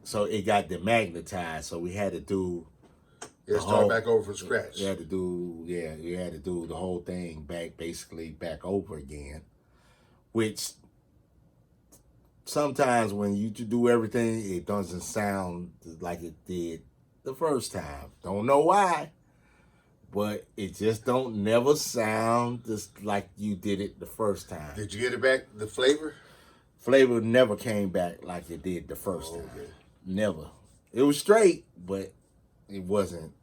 so it got demagnetized. So we had to do start back over from scratch. You had to do the whole thing basically back over again, which sometimes when you do everything, it doesn't sound like it did the first time. Don't know why, but it just don't never sound just like you did it the first time. Did you get it back, the flavor? Flavor never came back like it did the first time. Never. It was straight, but it wasn't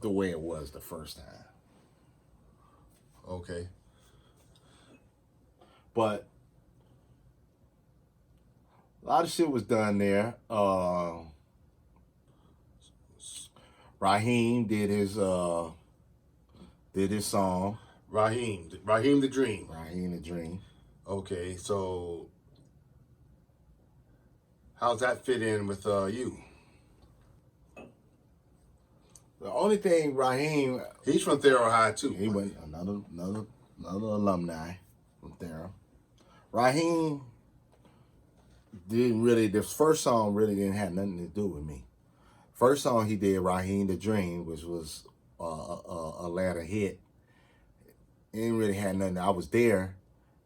the way it was the first time. Okay. But a lot of shit was done there. Raheem did his song. Raheem the Dream. Raheem the Dream. Okay, so how's that fit in with you? The only thing Raheem, he's from Thero High too. He went another alumni from Thero. Raheem didn't really. This first song really didn't have nothing to do with me. First song he did, Raheem the Dream, which was a Atlanta hit. It didn't really have nothing. I was there,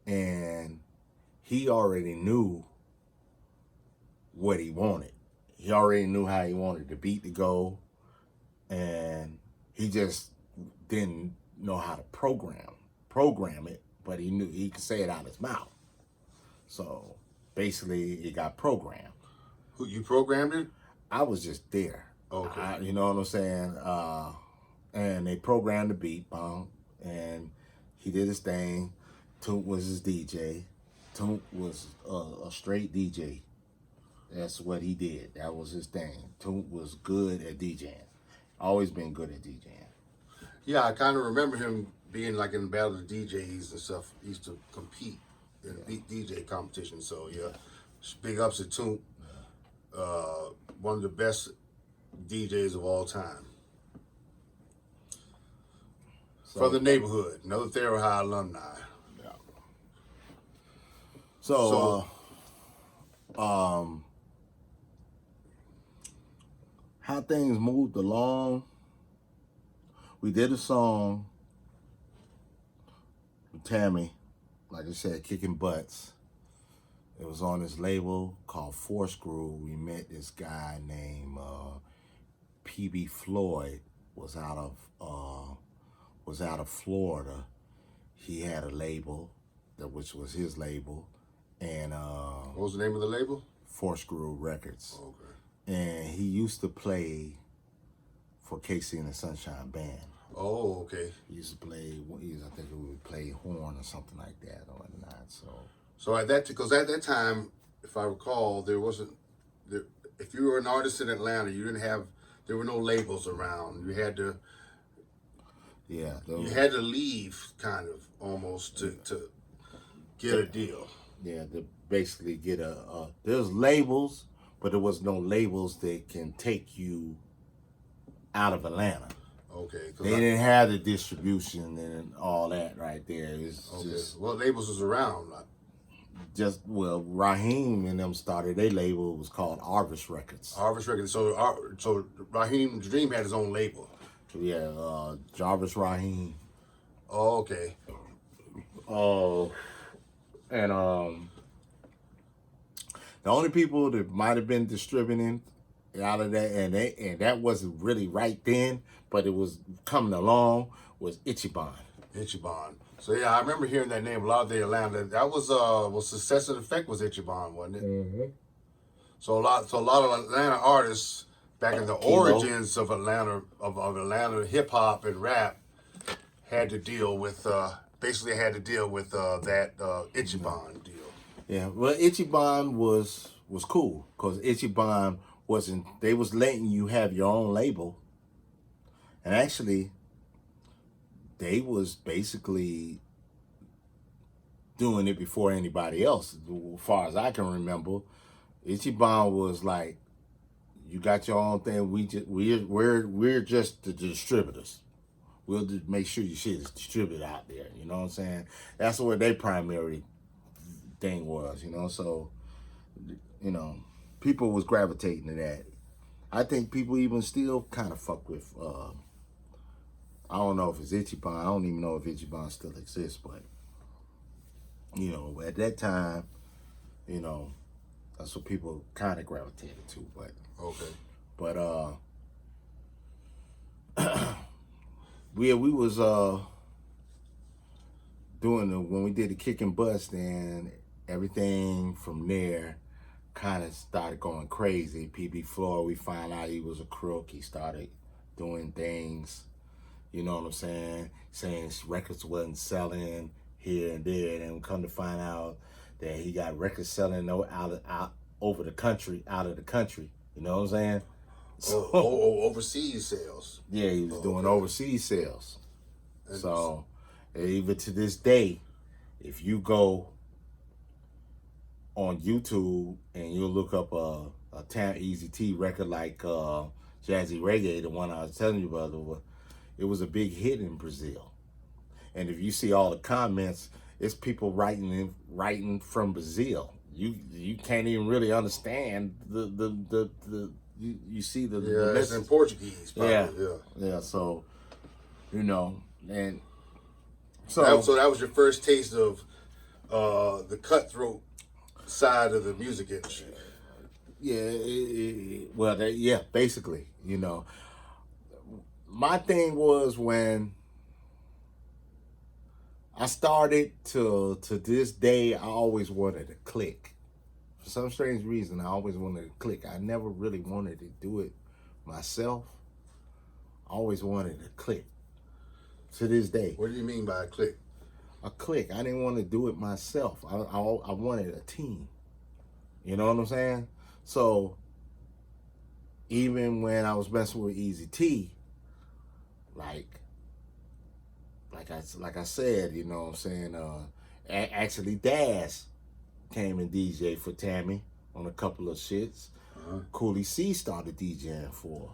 and he already knew what he wanted. He already knew how he wanted the beat to go, and he just didn't know how to program it, but he knew he could say it out of his mouth. So basically, it got programmed. Who, you programmed it? I was just there. Okay. You know what I'm saying? And they programmed the beat, and he did his thing. Toot was his DJ. Toot was a straight DJ. That's what he did. That was his thing. Toot was good at DJing. Always been good at DJing. Yeah, I kind of remember him being like in battle of DJs and stuff. He used to compete in DJ competitions. So yeah, big ups to Toot. One of the best DJs of all time. So, from the neighborhood, another Thero High alumni. Yeah. So how things moved along, we did a song with Tammy, like I said, Kicking Butts. It was on this label called Four Screw. We met this guy named PB Floyd. Was out of Florida. He had a label, which was his label, and what was the name of the label? Four Screw Records. Okay. And he used to play for Casey and the Sunshine Band. Oh, okay. He used to play. I think he would play horn or something like that or whatnot. So at that time, if I recall, there wasn't. If you were an artist in Atlanta, there were no labels around. You had to. Yeah. You had to leave, kind of, almost to get a deal. Yeah, to basically get there's labels, but there was no labels that can take you out of Atlanta. Okay. They didn't have the distribution and all that right there. It's okay. Just, what labels was around? Raheem and them started their label. It was called Arvis Records. Arvis Records. So Raheem Dream had his own label. Yeah, Jarvis Raheem. Oh, okay. Oh, and the only people that might have been distributing out of that, and that wasn't really right then, but it was coming along, was Ichiban. Ichiban. So yeah, I remember hearing that name a lot of the Atlanta. That was Success and Effect was Ichiban, wasn't it? Mm-hmm. So a lot of Atlanta artists back in the origins of Atlanta hip hop and rap had to deal with that Ichiban deal. Yeah, well, Ichiban was cool because Ichiban they was letting you have your own label, and actually they was basically doing it before anybody else. As far as I can remember, Ichiban was like, you got your own thing. We're just the distributors. We'll just make sure your shit is distributed out there. You know what I'm saying? That's what their primary thing was. So people was gravitating to that. I think people even still kind of fuck with. I don't know if it's Ichiban. I don't even know if Ichiban still exists, but you know, at that time, you know, that's what people kind of gravitated to. But Okay. but we was doing when we did the kick and bust, and everything from there kind of started going crazy. PB Floyd, we found out he was a crook. He started doing things, you know what I'm saying records wasn't selling here and there, and then we come to find out that he got records selling out over the country, out of the country, you know what I'm saying? So, overseas sales. Yeah, he was doing overseas sales. So even to this day, if you go on YouTube and you look up a Town Easy T record like Jazzy Reggae, the one I was telling you about, it was a big hit in Brazil. And if you see all the comments, it's people writing from Brazil. You can't even really understand you see the it's in Portuguese. Probably, yeah. So you know, and so that was your first taste of the cutthroat side of the music industry. Yeah, basically, you know, my thing was when I started to this day, I always wanted to click. For some strange reason, I always wanted to click. I never really wanted to do it myself. I always wanted to click. To this day. What do you mean by a click? A click. I didn't want to do it myself. I wanted a team. You know what I'm saying? So even when I was messing with Easy T, like I said, you know what I'm saying? Actually, Daz came and DJ for Tammy on a couple of shits. Cooley C started DJing for,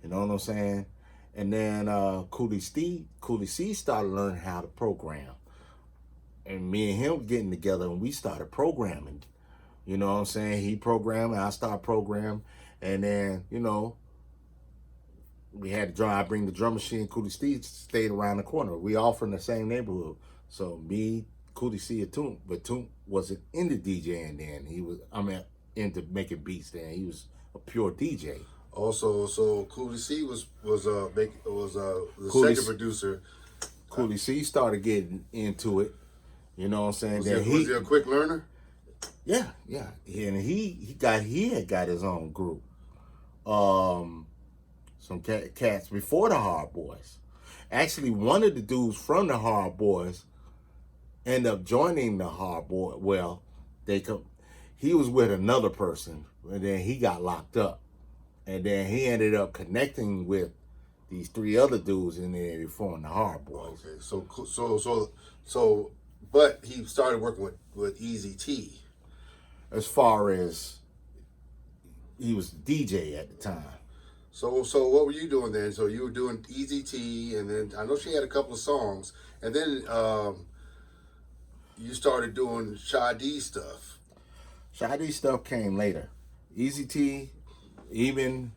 you know what I'm saying? And then Cooley C started learning how to program. And me and him getting together and we started programming. You know what I'm saying? He programmed, I started programming. And then, you know, we had the drum. I bring the drum machine. Cooley C stayed around the corner. We all from the same neighborhood. So me, Cooley C, and Toomp. But Toomp wasn't into DJing then. He was, into making beats then. He was a pure DJ. Also, so Cooley C was the Cooley second producer. Cooley C started getting into it. You know what I'm saying? Was he a quick learner? Yeah. And he had got his own group. Some cats before the Hard Boys. Actually, one of the dudes from the Hard Boys ended up joining the Hard Boy. Well, he was with another person, and then he got locked up. And then he ended up connecting with these three other dudes in there before the Hard Boys. Okay, so, but he started working with Easy T. As far as he was DJ at the time. So what were you doing then? So you were doing Easy T, and then I know she had a couple of songs, and then you started doing Sade stuff. Sade stuff came later. Easy T, even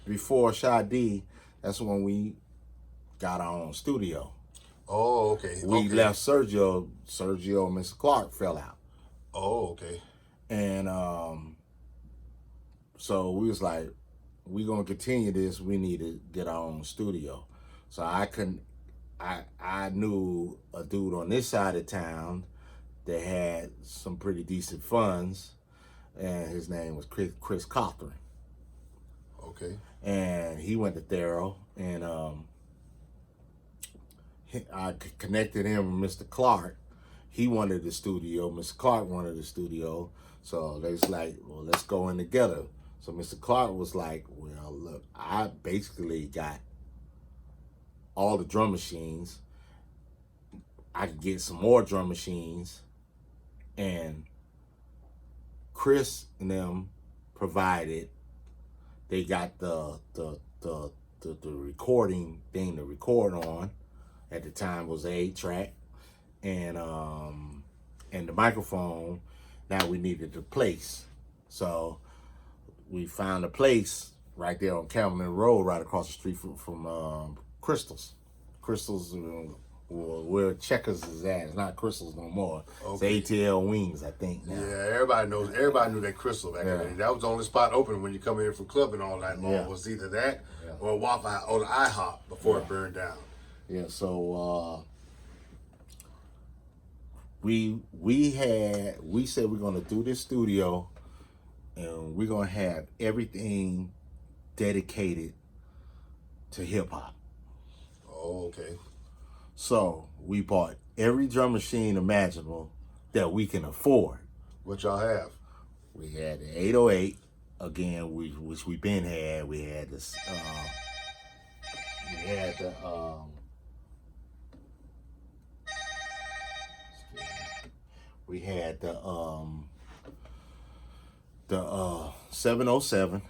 before Sade, that's when we got our own studio. Oh, okay. We left Sergio and Mr. Clark fell out. Oh, okay. And so we was like, we gonna continue this, we need to get our own studio. So I knew a dude on this side of town that had some pretty decent funds, and his name was Chris Cochran. Okay. And he went to Thero, and I connected him with Mr. Clark. He wanted the studio, Mr. Clark wanted the studio, so they was like, well, let's go in together. So Mr. Clark was like, well, look, I basically got all the drum machines. I could get some more drum machines. And Chris and them provided, they got the recording thing to record on. At the time was an 8-track. And the microphone, now we needed to place. So we found a place right there on Campbell Road, right across the street from Crystals. Crystals, where Checkers is at. It's not Crystals no more. Okay. It's ATL Wings, I think. Now. Yeah, everybody knows. Everybody knew that Crystal back in the day. That was the only spot open when you come in from clubbing all night long. Yeah. Was either that Yeah. or Waffle House or the IHOP before it burned down. Yeah. So we said we're gonna do this studio, and we're gonna have everything dedicated to hip hop. Oh, okay. So we bought every drum machine imaginable that we can afford. What y'all have? We had the 808 again, which we been had. We had this. We had the. We had the 707.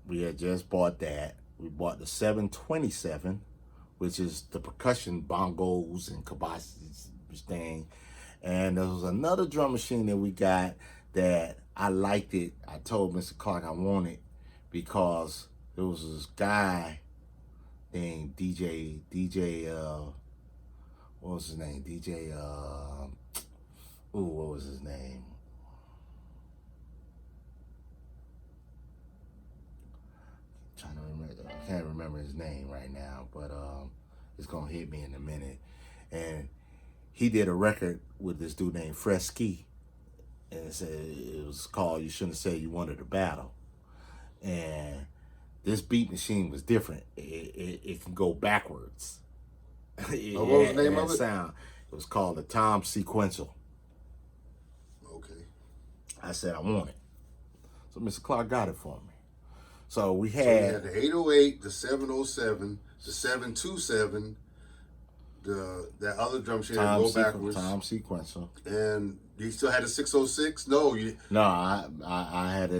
We had just bought that. We bought the 727, which is the percussion bongos and kiboshes thing. And there was another drum machine that we got that I liked it. I told Mr. Clark I want it because there was this guy named DJ, what was his name? What was his name? Trying to remember. I can't remember his name right now, but it's gonna hit me in a minute. And he did a record with this dude named Fresky, and it was called "You Shouldn't Have Said You Wanted a Battle." And this beat machine was different. It can go backwards. What was the name of it? Sound. It was called the Tom Sequential. Okay. I said I want it, so Mr. Clark got it for me. So we So you had had the 808, the 707, the 727, that other drum machine that go backwards. Tom Sequential. And you still had a 606? No, No, I had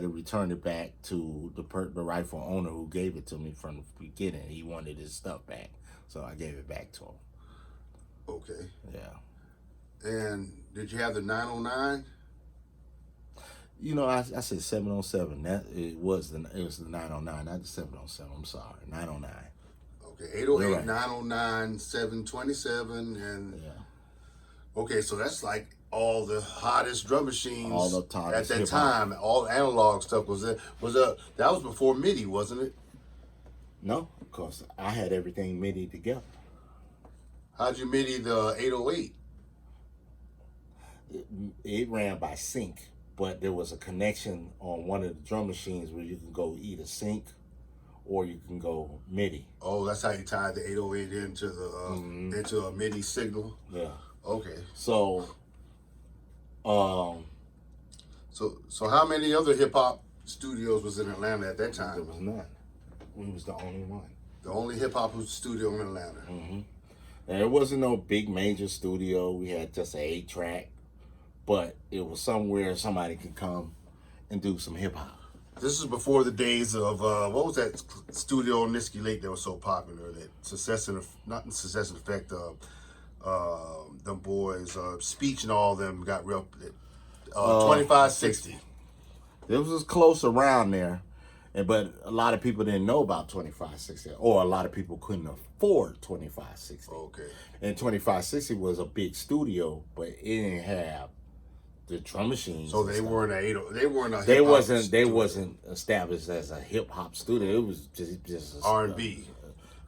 to return it back to the rightful owner who gave it to me from the beginning. He wanted his stuff back, so I gave it back to him. Okay. Yeah. And did you have the 909? You know, I said 707. It was the 909, not the 707. I'm sorry, 909. Okay, 808, Right. 909, 727, and Yeah. okay, so that's like all the hottest drum machines All the hottest at that hip-hop. time. All analog stuff was there. That was before MIDI, wasn't it? No, because I had everything MIDI together. How'd you MIDI the 808? It ran by sync, but there was a connection on one of the drum machines where you can go either sync or you can go MIDI. Oh, that's how you tied the 808 into the into a MIDI signal. Yeah. Okay. So, So how many other hip hop studios was in Atlanta at that there time? was none. We was the only one. The only hip hop studio in Atlanta. And there wasn't no big major studio. We had just an 8-track, but it was somewhere somebody could come and do some hip hop. This is before the days of what was that studio on Niski Lake that was so popular? That not Success and Effect. Them boys, Speech and all them got real. 2560. It was close around there, but a lot of people didn't know about 2560, or a lot of people couldn't afford 2560. Okay. And 2560 was a big studio, but it didn't have the drum machines. So and they stuff. weren't They weren't a. They hip-hop wasn't. They studio. wasn't established as a hip hop studio. It was just a, R&B.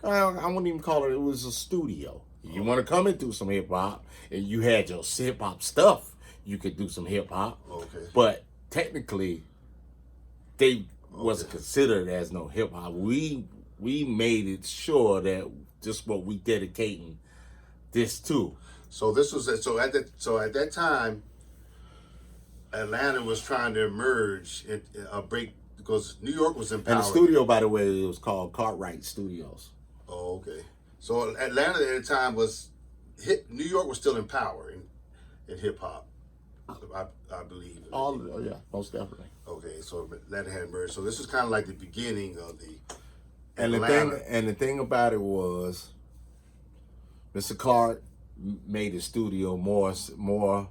I wouldn't even call it. It was a studio. You want to come and do some hip hop, and you had your hip hop stuff. You could do some hip hop. Okay. But technically, they wasn't considered as no hip hop. We made it sure that just what we dedicating this to. So this was at that time, Atlanta was trying to emerge in a break because New York was And empowered. the studio, by the way, it was called Cartwright Studios. Oh, okay. So Atlanta at the time New York was still in power in hip hop, I believe. Yeah, most definitely. Okay, so Atlanta had emerged. So this is kind of like the beginning of the And the thing about it was, Mr. Clark made the studio more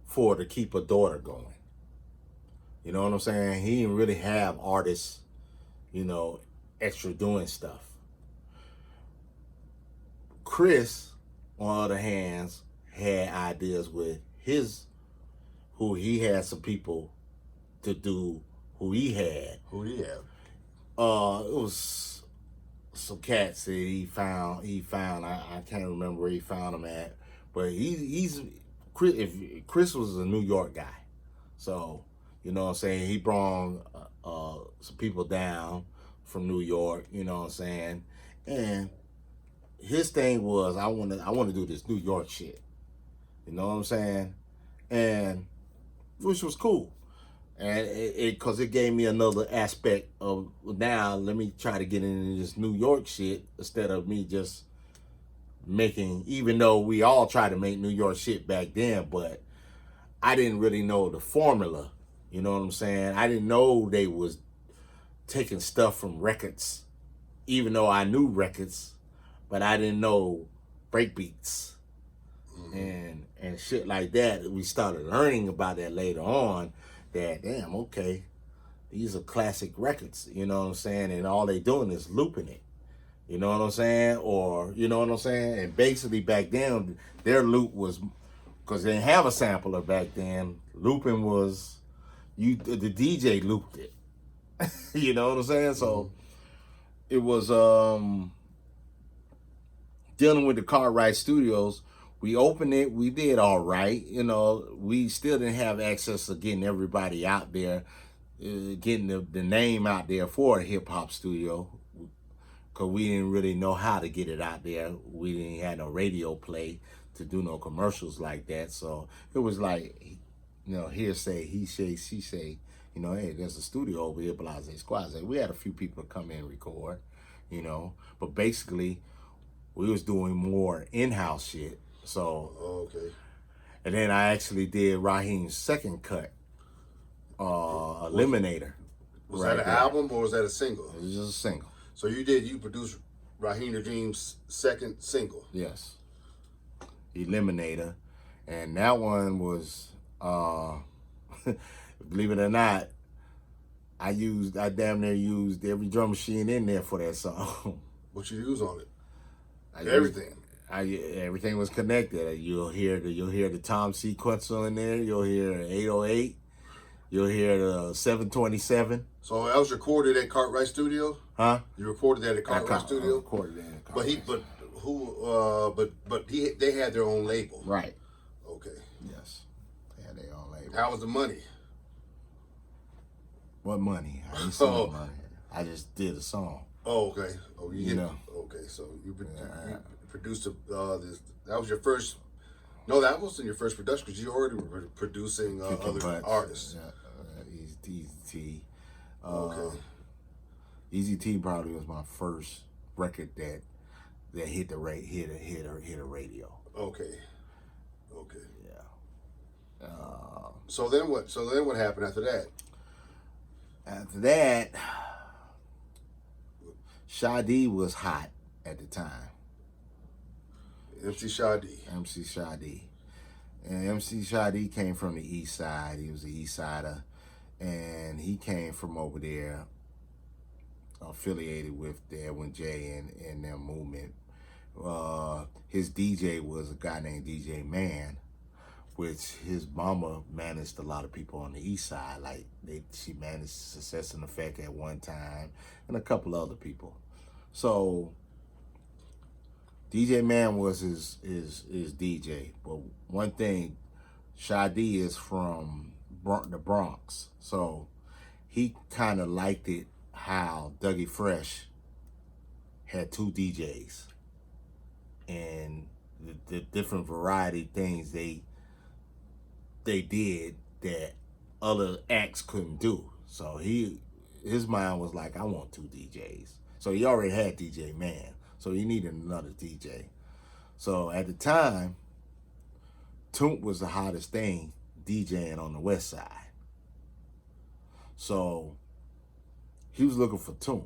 for to keep a daughter going. You know what I'm saying? He didn't really have artists, you know, extra doing stuff. Chris, on the other hands, had ideas with who he had some people to do who he had. Who do you have? It was some cats that he found. I can't remember where he found them at, but he's Chris. Chris was a New York guy, so you know what I'm saying. He brought some people down from New York. You know what I'm saying, and his thing was I want to do this New York shit. You know what I'm saying, and which was cool. And because it gave me another aspect of now let me try to get into this New York shit instead of me just making, even though we all tried to make New York shit back then, but I didn't really know the formula. You know what I'm saying? I didn't know they was taking stuff from records, even though I knew records, but I didn't know breakbeats and shit like that. We started learning about that later on. That damn, okay, these are classic records, you know what I'm saying, and all they doing is looping it, you know what I'm saying, or you know what I'm saying, and basically back then their loop was, because they didn't have a sampler back then, looping was the DJ looped it, you know what I'm saying, so it was dealing with the Cartwright Studios. We opened it. We did all right. You know, we still didn't have access to getting everybody out there, getting the name out there for a hip hop studio, because we didn't really know how to get it out there. We didn't have no radio play to do no commercials like that. So it was like, you know, hearsay, he say, she say, you know, hey, there's a studio over here, Blase Squad. We had a few people come in and record, you know, but basically we was doing more in-house shit. So, okay. And then I actually did Raheem's second cut, Eliminator. Was that an album or was that a single? It was just a single. So you produced Raheem the Dream's second single? Yes. Eliminator. And that one was, believe it or not, I damn near used every drum machine in there for that song. What you use on it? Everything. Everything was connected. You'll hear the Tom sequencer in there. You'll hear 808. You'll hear the 727. So that was recorded at Cartwright Studio. Huh? You recorded that at Cartwright Studio. Recorded that at Cartwright. But they had their own label. Right. Okay. Yes, they had their own label. How was the money? What money? I didn't see no money. I just did a song. Oh, okay. Oh, you know. Okay, so you produced this. That was your first. No, that wasn't your first production because you already were producing other artists. Easy T. Okay. Easy T probably was my first record that hit a radio. Okay. Yeah. So then what? So then what happened after that? After that, Shadi was hot at the time. MC Shadi. And MC Shadi came from the East Side. He was an East Sider. And he came from over there, affiliated with the Edwin J and their movement. His DJ was a guy named DJ Man, which his mama managed a lot of people on the East Side. Like she managed Success and Effect at one time, and a couple other people. So DJ Man was his DJ. But one thing, Shadi is from the Bronx, so he kind of liked it how Dougie Fresh had two DJs and the different variety things they did that other acts couldn't do. So his mind was like, I want two DJs. So he already had DJ Man, so he needed another DJ. So at the time, Toomp was the hottest thing DJing on the West Side. So he was looking for Toomp.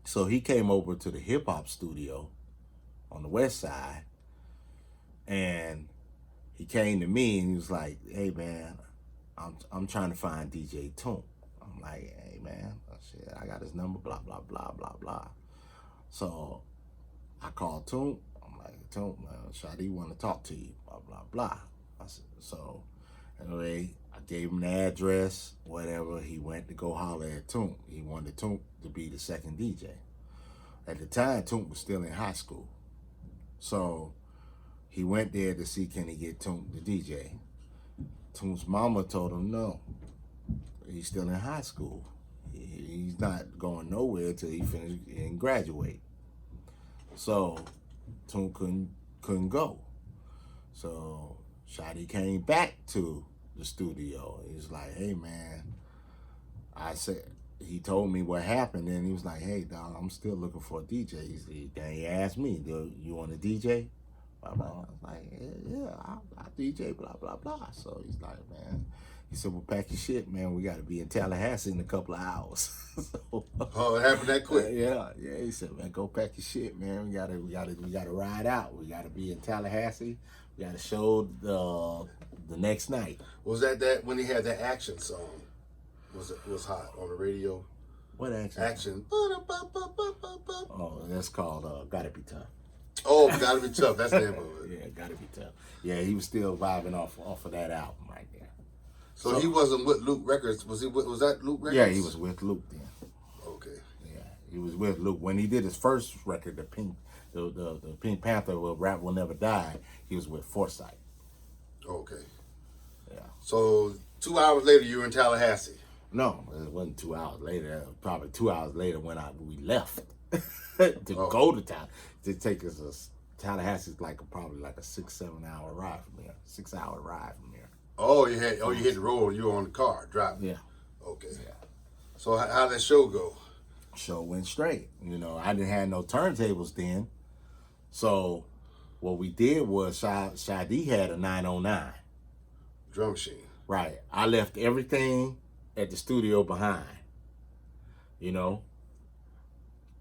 So he came over to the hip hop studio on the West Side, and he came to me and he was like, hey man, I'm trying to find DJ Toon. I'm like, hey man, shit, I got his number, blah blah blah blah blah. So I called Toon. I'm like, Toon, man, Shadi want to talk to you, blah blah blah. I said, so anyway, I gave him the address, whatever. He went to go holler at Toon. He wanted Toon to be the second DJ. At the time, Toon was still in high school, so he went there to see can he get Toon the DJ. Toon's mama told him no. He's still in high school. He's not going nowhere till he finish and graduate. So Toon couldn't go. So Shadi came back to the studio. He's like, hey man, I said, he told me what happened, and he was like, hey dog, I'm still looking for a DJ. He asked me, do you want a DJ? I was like, yeah, I'll DJ, blah, blah, blah. So he's like, man, he said, well, pack your shit, man. We got to be in Tallahassee in a couple of hours. So, Oh, it happened that quick? Yeah. He said, man, go pack your shit, man. We gotta ride out. We gotta be in Tallahassee. We gotta show the next night. Was that when he had that action song? Was hot on the radio? What action? Action. Oh, that's called Gotta Be Tough. Oh, Gotta Be Tough. That's the name of it. Yeah, Gotta Be Tough. Yeah, he was still vibing off of that album right there. So he wasn't with Luke Records. Was that Luke Records? Yeah, he was with Luke then. Okay. Yeah, he was with Luke when he did his first record, the Pink Panther Rap Will Never Die. He was with Foresight. Okay. Yeah. So 2 hours later, you were in Tallahassee. No, it wasn't 2 hours later. Probably 2 hours later when we left to go to town. To take us Tallahassee's probably like a 6-7 hour ride from here. 6 hour ride from here. Oh, you hit the road. You were on the car driving. Yeah. Okay. Yeah. So how that show go? Show went straight. I didn't have no turntables then. So what we did was Shadi had a 909. Drum machine. Right. I left everything at the studio behind.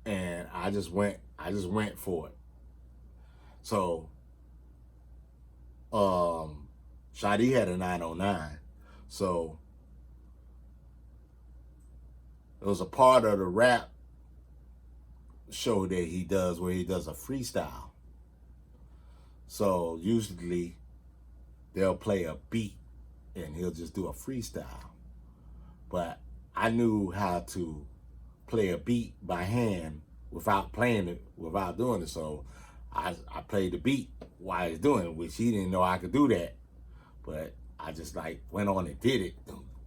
And I just went for it. So Shadi had a 909. So it was a part of the rap show that he does where he does a freestyle. So usually they'll play a beat and he'll just do a freestyle. But I knew how to play a beat by hand without playing it, without doing it. So I played the beat while he's doing it, which he didn't know I could do that. But I just went on and did it.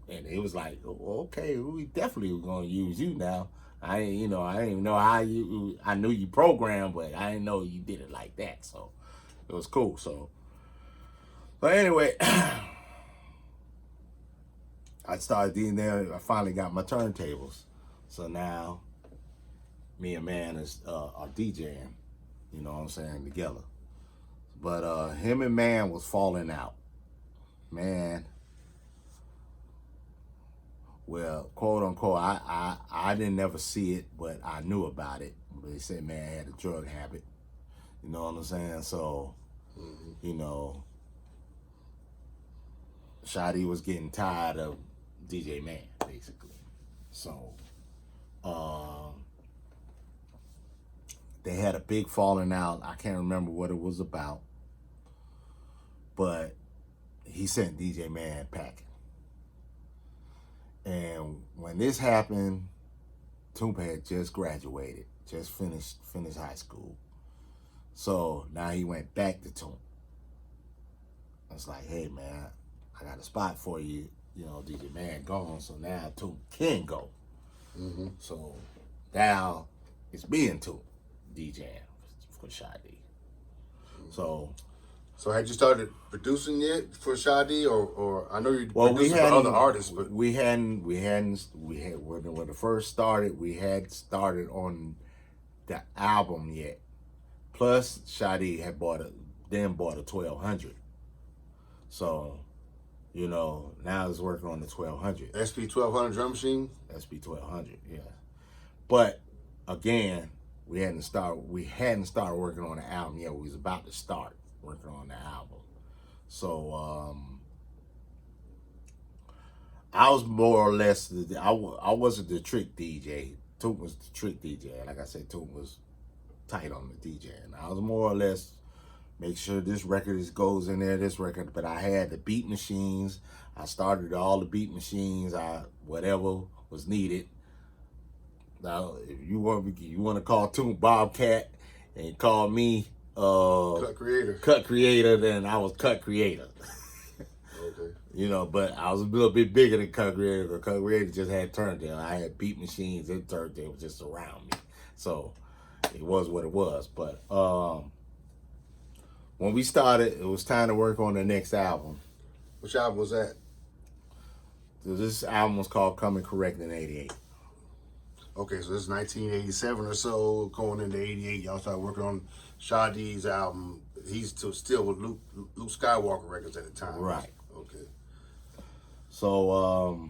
And it was like, oh, okay, we definitely were gonna use you now. I didn't even know how I knew you programmed, but I didn't know you did it like that. So it was cool. So, but anyway, I started doing there. I finally got my turntables. So now me and Man are DJing, you know what I'm saying, together. But him and Man was falling out. Man, well, quote unquote, I didn't never see it, but I knew about it. But they said Man had a drug habit. You know what I'm saying? So, Shadi was getting tired of DJ Man, basically. So, they had a big falling out. I can't remember what it was about, but he sent DJ Man packing. And when this happened, Toompa had just graduated, just finished high school. So now he went back to Toompa. It's like, hey man, I got a spot for you. DJ Man gone, so now Toompa can go. Mm-hmm. So now it's being Toompa DJing for Shadi. So had you started producing yet for Shadi, or I know you produced for other artists, but we hadn't when it first started, we had started on the album yet. Plus Shadi had bought a 1200. So, now it's working on the 1200. SP 1200 drum machine? SP 1200, yeah. But again, we hadn't started working on the album yet. We was about to start working on the album. So I was more or less I wasn't the trick DJ. Toot was the trick DJ. Like I said, Toot was tight on the DJ, and I was more or less make sure this record goes in there. This record, but I had the beat machines. I started all the beat machines. Whatever was needed. Now, if you want to call Toot Bobcat and call me Cut Creator, then I was Cut Creator. Okay. You know, but I was a little bit bigger than Cut Creator, because Cut Creator just had turntable. I had beat machines and turntable just around me. So it was what it was. But when we started, it was time to work on the next album. Which album was that? So this album was called Coming Correct in '88. Okay, so this is 1987 or so, going into '88. Y'all started working on Shadi's album. He's still with Luke Skywalker Records at the time. Right. Okay. So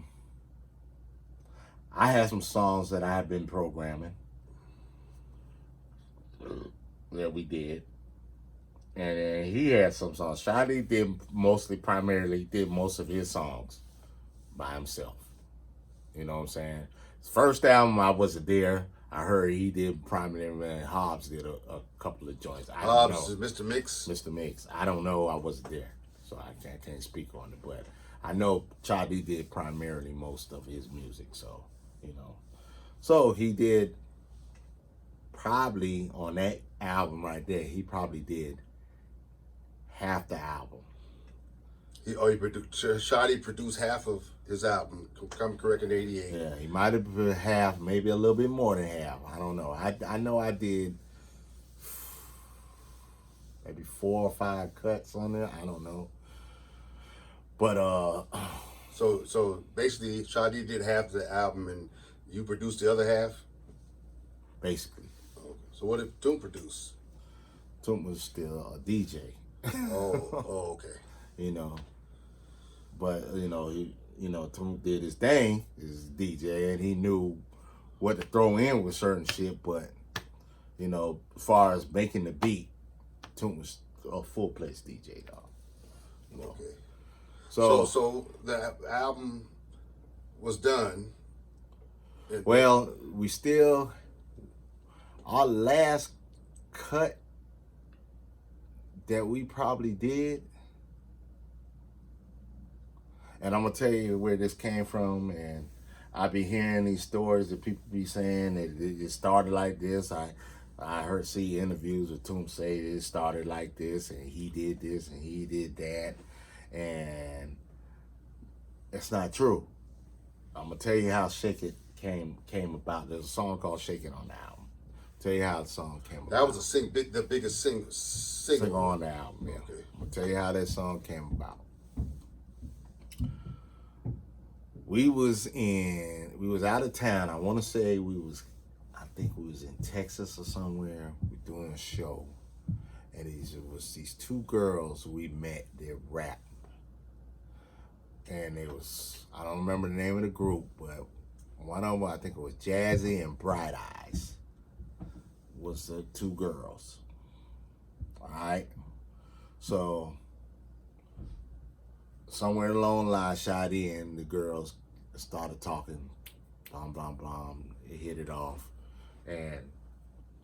I had some songs that I had been programming that we did. And then he had some songs. Shadi primarily did most of his songs by himself. You know what I'm saying? His first album, I wasn't there. I heard he did primarily, and Hobbs did a couple of joints. Hobbs is Mr. Mix? Mr. Mix. I don't know. I wasn't there. So I can't speak on it. But I know Shadi did primarily most of his music. So, you know. So he did probably on that album right there, he probably did half the album. Shadi produced half of his album, Come Correct in '88. Yeah, he might have been half, maybe a little bit more than half. I don't know. I know I did maybe 4 or 5 cuts on there. I don't know. But So basically, Shadi did half the album, and you produced the other half. Basically. Okay. So what did Toom produce? Toom was still a DJ. Oh, okay. You know, but Toom did his thing, his DJ, and he knew what to throw in with certain shit. But as far as making the beat, Toom was a full place DJ, dog. Okay. So the album was done. Well, our last cut that we probably did, and I'm gonna tell you where this came from, and I be hearing these stories that people be saying that it started like this. I heard interviews with Toom say it started like this, and he did this, and he did that, and it's not true. I'm gonna tell you how Shake It came about. There's a song called Shake It on the album. Tell you how the song came about. That was the biggest single on the album. Yeah. Okay. I'm gonna tell you how that song came about. We was out of town. I want to say I think we was in Texas or somewhere. We doing a show, and it was these 2 girls we met. They rap, and I don't remember the name of the group, but one of them, I think it was Jazzy and Bright Eyes, was the 2 girls. All right, so somewhere along the line, Shadi and the girls started talking, blah, blah, blah. It hit it off, and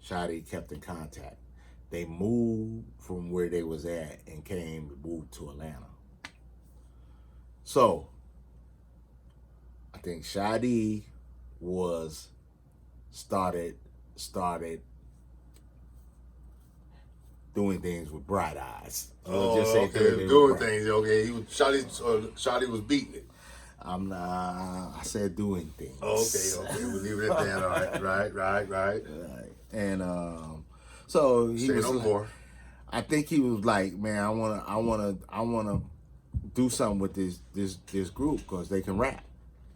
Shadi kept in contact. They moved from where they was at and moved to Atlanta. So, I think Shadi started doing things with Bright Eyes. Doing things. Okay, Shadi was beating it. I said doing things. Okay, we'll leave it at that. All right, right. And so he was. Say no more. I think he was like, man, I wanna do something with this group because they can rap.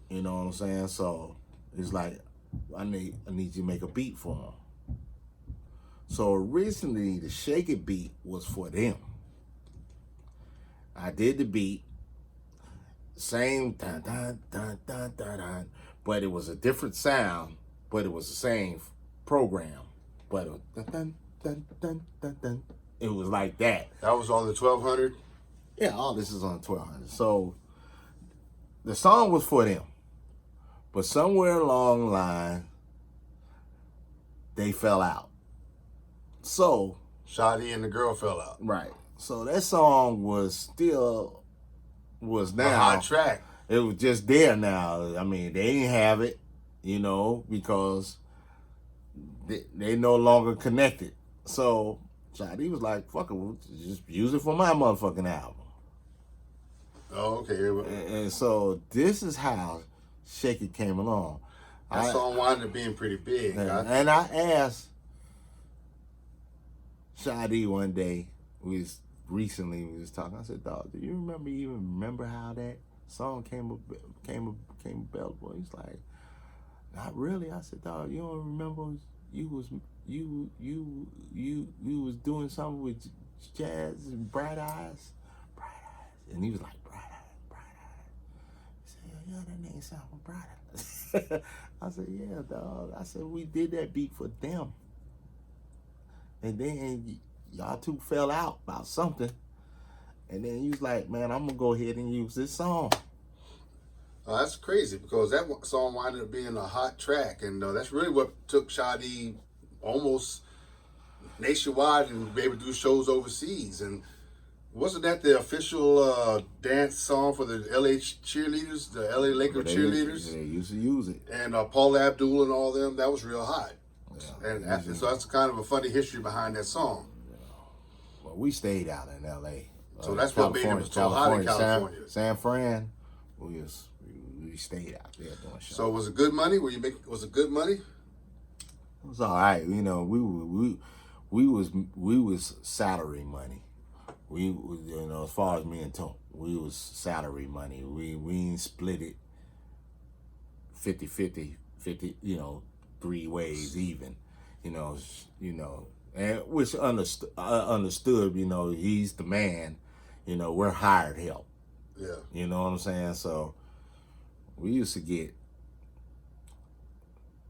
You know what I'm saying? So it's like, I need you to make a beat for them. So originally the Shake It beat was for them. I did the beat, same dun dun dun dun dun dun, but it was a different sound, but it was the same program. But it was dun dun dun dun dun dun. It was like that. That was on the 1200? Yeah, all this is on 1200. So the song was for them, but somewhere along the line, they fell out. So Shadi and the girl fell out. right. So that song was now A hot track. It was just there now. I mean, they didn't have it, because they no longer connected. So Shadi was like, "Fuck it, we'll just use it for my motherfucking album." Oh, okay. And so this is how Shake It came along. That song wound up being pretty big. And I asked Shadi one day, we was talking. I said, "Dog, do you remember how that song came available?" He's like, "Not really." I said, "Dog, you don't remember you was doing something with Jazz and Bright Eyes?" And he was like, Bright Eyes. He said, "Yeah, that name sound Bright Eyes." I said, "Yeah, dog." I said, "We did that beat for them. And then y'all two fell out about something. And then he was like, man, I'm going to go ahead and use this song." That's crazy because that song wound up being a hot track. And that's really what took Shadi almost nationwide and be able to do shows overseas. And wasn't that the official dance song for the LA cheerleaders, the LA Lakers cheerleaders? They used to use it. And Paula Abdul and all them, that was real hot. Yeah, and so that's kind of a funny history behind that song. Yeah. Well, we stayed out in LA. So that's what made it so hot in California. San Fran, we stayed out there doing shows. So was it good money? Was it good money? It was all right. We was salary money. As far as me and Tom, we was salary money. We ain't split it 50-50, 3 ways even, and which understood, he's the man, we're hired help. Yeah. You know what I'm saying? So we used to get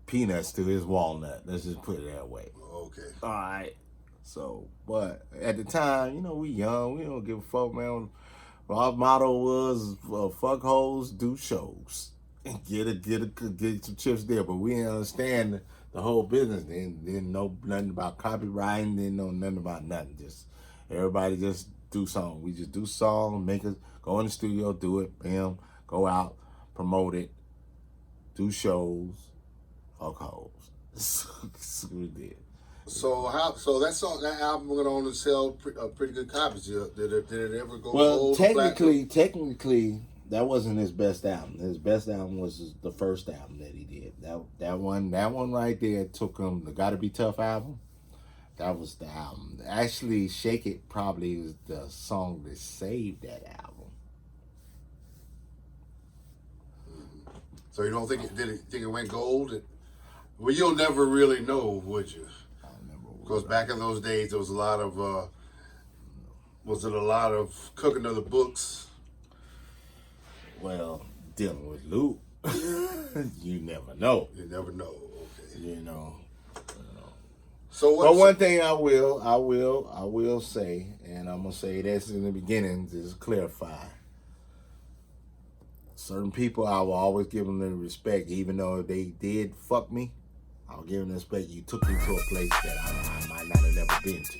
peanuts to his walnut. Let's just put it that way. Okay. All right. So, but at the time, we young, we don't give a fuck, man. Our motto was fuck hoes, do shows, and get some chips there. But we didn't understand the whole business. Didn't know nothing about copywriting. Didn't know nothing about nothing. Just everybody just do songs. We just do songs, make us go in the studio, do it, bam, go out, promote it, do shows, fuck hoes. That's what we did. So that album went on to sell pretty good copies. Did it ever go? Well, technically, that wasn't his best album. His best album was the first album that he did. That one right there took him. The Gotta Be Tough album. That was the album. Actually, Shake It probably was the song that saved that album. So you don't think it went gold? Well, you'll never really know, would you? Because back in those days, there was a lot of, was it a lot of cooking of the books? Well, dealing with Luke, you never know. You never know. Okay. So what? But one thing I will say, and I'm gonna say this in the beginning, just clarify. Certain people, I will always give them the respect, even though they did fuck me. I'll give them the respect. You took me to a place that I might not have never been to.